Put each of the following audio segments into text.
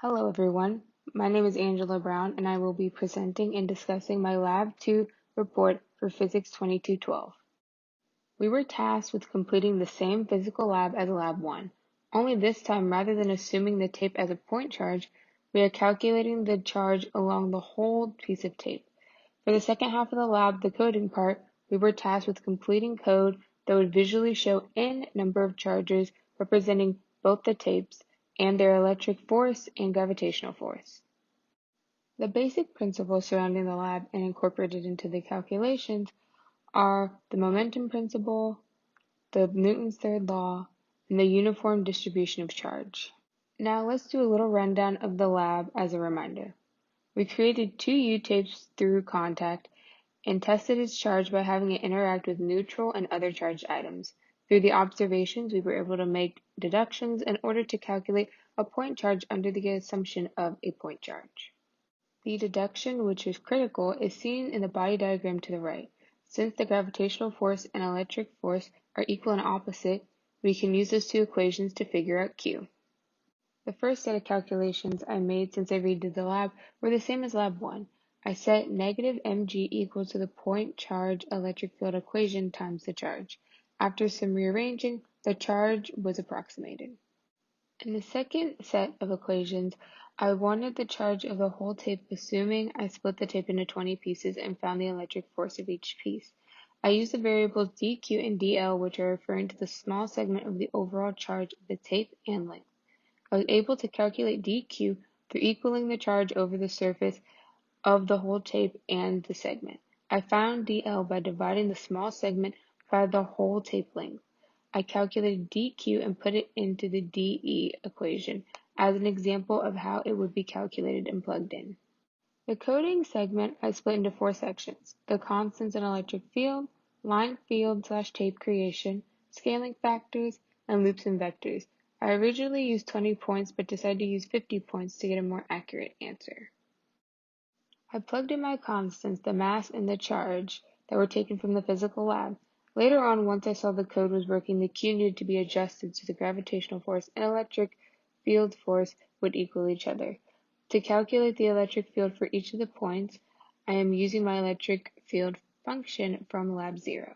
Hello everyone, my name is Angela Brown and I will be presenting and discussing my Lab 2 report for Physics 2212. We were tasked with completing the same physical lab as Lab 1, only this time rather than assuming the tape as a point charge, we are calculating the charge along the whole piece of tape. For the second half of the lab, the coding part, we were tasked with completing code that would visually show n number of charges representing both the tapes and their electric force and gravitational force. The basic principles surrounding the lab and incorporated into the calculations are the momentum principle, the Newton's third law, and the uniform distribution of charge. Now let's do a little rundown of the lab as a reminder. We created two U-tapes through contact and tested its charge by having it interact with neutral and other charged items. Through the observations, we were able to make deductions in order to calculate a point charge under the assumption of a point charge. The deduction, which is critical, is seen in the body diagram to the right. Since the gravitational force and electric force are equal and opposite, we can use those two equations to figure out Q. The first set of calculations I made since I redid the lab were the same as Lab 1. I set negative mg equals to the point charge electric field equation times the charge. After some rearranging, the charge was approximated. In the second set of equations, I wanted the charge of the whole tape assuming I split the tape into 20 pieces and found the electric force of each piece. I used the variables dq and dl, which are referring to the small segment of the overall charge of the tape and length. I was able to calculate dq through equaling the charge over the surface of the whole tape and the segment. I found dl by dividing the small segment by the whole tape length. I calculated dq and put it into the dE equation as an example of how it would be calculated and plugged in. The coding segment I split into four sections: the constants in electric field, line field/tape creation, scaling factors, and loops and vectors. I originally used 20 points but decided to use 50 points to get a more accurate answer. I plugged in my constants, the mass and the charge, that were taken from the physical lab. Later on, once I saw the code was working, the Q needed to be adjusted so the gravitational force and electric field force would equal each other. To calculate the electric field for each of the points, I am using my electric field function from Lab 0.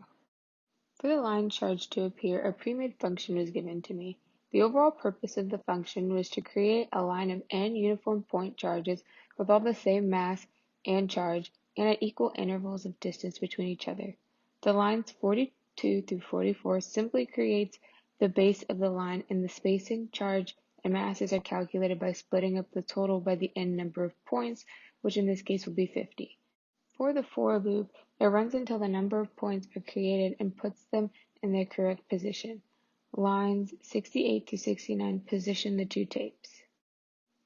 For the line charge to appear, a pre-made function was given to me. The overall purpose of the function was to create a line of n uniform point charges with all the same mass and charge and at equal intervals of distance between each other. The lines 42 through 44 simply creates the base of the line, and the spacing, charge, and masses are calculated by splitting up the total by the n number of points, which in this case will be 50. For the for loop, it runs until the number of points are created and puts them in their correct position. Lines 68 through 69 position the two tapes.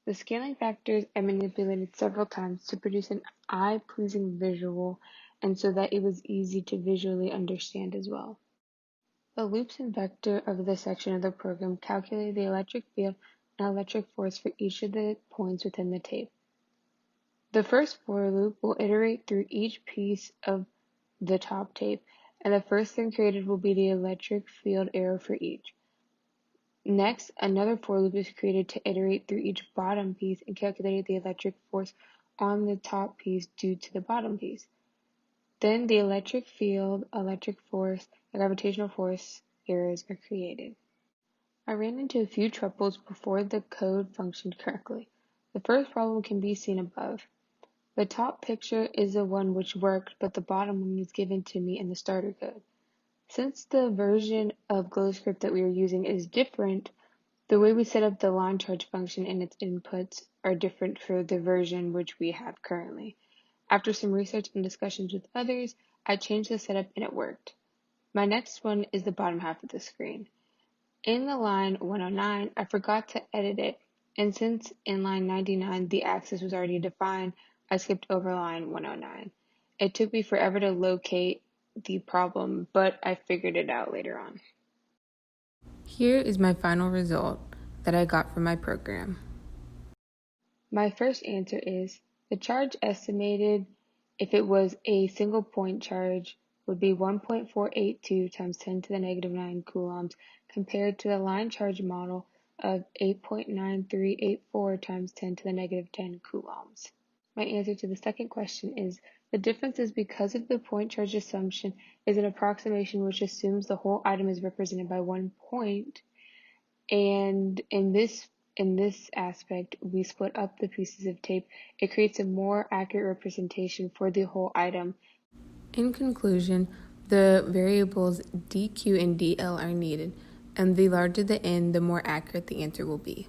The scaling factors I manipulated several times to produce an eye-pleasing visual and so that it was easy to visually understand as well. The loops and vector of this section of the program calculate the electric field and electric force for each of the points within the tape. The first for loop will iterate through each piece of the top tape, and the first thing created will be the electric field arrow for each. Next, another for loop is created to iterate through each bottom piece and calculate the electric force on the top piece due to the bottom piece. Then the electric field, electric force, and gravitational force arrows are created. I ran into a few troubles before the code functioned correctly. The first problem can be seen above. The top picture is the one which worked, but the bottom one was given to me in the starter code. Since the version of GlowScript that we are using is different, the way we set up the line charge function and its inputs are different for the version which we have currently. After some research and discussions with others, I changed the setup and it worked. My next one is the bottom half of the screen. In the line 109, I forgot to edit it, and since in line 99 the axis was already defined, I skipped over line 109. It took me forever to locate the problem, but I figured it out later on. Here is my final result that I got from my program. My first answer is the charge estimated if it was a single point charge would be 1.482 times 10 to the negative 9 coulombs compared to the line charge model of 8.9384 times 10 to the negative 10 coulombs. My answer to the second question is the difference is because of the point charge assumption is an approximation which assumes the whole item is represented by one point, and in this aspect we split up the pieces of tape. It creates a more accurate representation for the whole item. In conclusion, the variables dq and dl are needed, and the larger the n, the more accurate the answer will be.